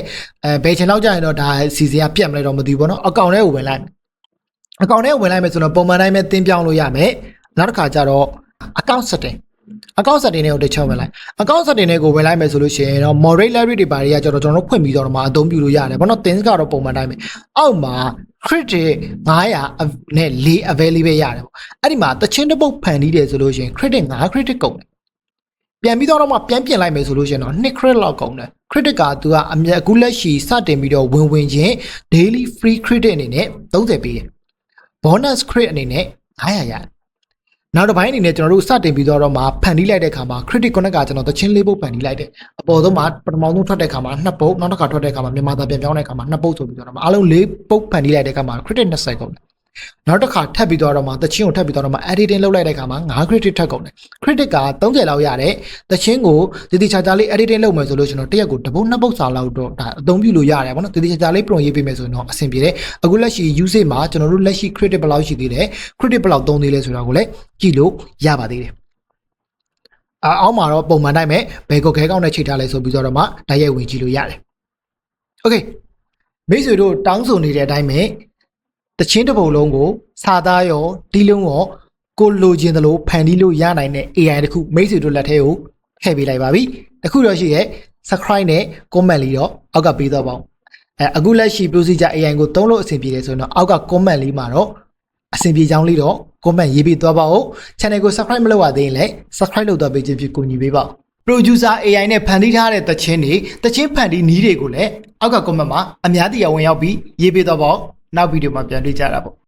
ဘယ်ချိန်လောက်ကြာရင်တော့ဒါစီစဉ်ကပြတ်မလဲတော့မသိဘူးပေါ့နော် account ထဲကိုဝင်လိုက်မယ်ဆိုတော့ပုံမှန်တိုင်းပဲတင်းပြောင်းလို့ရမယ်နောက်တစ်ခါကျတော့ account setting တွေကိုတစ်ချက်ဝင်လိုက် account setting တွေကိုဝင်လိုက်မယ်ဆိုလို့ရှိရင်တော့ moderate library တွေပါတွေကကျတော့ကျွန်တော်တို့ဖွင့်ပြီးတော့မှအသုံးပြုလို့ရတယ်ဘာလို့ things ကတော့ပုံမှန်တိုင်းပဲအောက်မှာ credit 900နဲ့4 available ရတယ်ပေါ့အဲ့ဒီမှာတချင်းတစ်ပုတ်ဖန်တီးတယ်ဆိုလို့ရှိရင် credit 9 credit ကုန်တယ်ပြန်ပြီးတော့မှပြန်ပြင်လိုက်မယ်ဆိုလို့ရှိရင်တော့2 credit လောက်ကုန်တယ် credit ကသူကအမြဲအခုလက်ရှိစတင်ပြီးတော့ဝင်ချင်း daily free credit အနေနဲ့30ပေးတယ် bonus credit အနေနဲ့900ရတယ်နောက်တစ်ပိုင်းအနေနဲ့ကျွန်တော်တို့စတင်ပြီးတော့မှဖန်တီးလိုက်တဲ့အခါမှာ credit connect ကကျွန်တော်တချင်း4ပုတ်ဖန်တီးလိုက်တယ်အပေါ်ဆုံးမှာပထမဆုံးထွက်တဲ့အခါမှာ2ပုတ်နောက်တစ်ခါထွက်တဲ့အခါမှာမြန်မာသားပြန်ပြောင်းတဲ့အခါမှာ2ပုတ်ဆိုပြီးတော့မှအားလုံး4ပုတ်ဖန်တီးလိုက်တဲ့အခါမှာ credit 20ကုန်တယ် နောက်တစ်ခါထပ်ပြီးတော့မှတချင်းကိုထပ်ပြီးတော့မှ editing လုပ်လိုက်တဲ့အခါမှာ9 credit ထပ်ကုန်တယ် credit က30လောက်ရတယ်တချင်းကိုတတိချာချာလေး editing လုပ်မယ်ဆိုလို့ကျွန်တော်တစ်ရက်ကိုတစ်ပုတ်နှစ်ပုတ်စာလောက်တော့ဒါအသုံးပြုလို့ရတယ်ပေါ့နော်တတိချာချာလေး prompt ရေးပေးမယ်ဆိုရင်တော့အဆင်ပြေတယ်အခုလက်ရှိ usage မှာကျွန်တော်တို့လက်ရှိ credit ဘယ်လောက်ရှိသေးလဲ credit ဘယ်လောက်သုံးသေးလဲဆိုတော့ကိုလည်းကြည့်လို့ရပါသေးတယ်အောက်မှာတော့ပုံမှန်တိုင်းပဲဘယ်ကိုခဲကောင်းနဲ့ချိန်ထားလဲဆိုပြီးတော့မှတိုက်ရိုက်ဝင်ကြည့်လို့ရတယ် okay မိတ်ဆွေတို့တောင်းဆိုနေတဲ့အတိုင်းပဲတချင်းတစ်ပုတ်လုံးကိုစာသားရောတီးလုံးရောကိုလိုချင်သလိုဖန်တီးလို့ရနိုင်တဲ့ AI တခုမိတ်ဆွေတို့လက်ထဲကိုထည့်ပေးလိုက်ပါပြီတခုတော့ရှိရဲ့ subscribe နဲ့ comment လေးတော့အောက်ကပေးတော့ပါဦးအခုလက်ရှိ procedure AI ကိုသုံးလို့အဆင်ပြေတယ်ဆိုရင်တော့အောက်က comment လေးမှာတော့အဆင်ပြေကြောင်းလေးတော့ comment ရေးပေးသွားပါဦး channel ကို subscribe မလုပ်ရသေးရင်လည်း subscribe လုပ်သွားပေးခြင်းဖြစ်ကူညီပေးပါဦး producer AI နဲ့ဖန်တီးထားတဲ့တချင်းဖန်တီးနည်းတွေကိုလည်းအောက်က comment မှာအများကြီးဝင်ရောက်ပြီးရေးပေးသွားပါဦးနောက်ဗီဒီယိုမှာပြန်တွေ့ကြတာပေါ့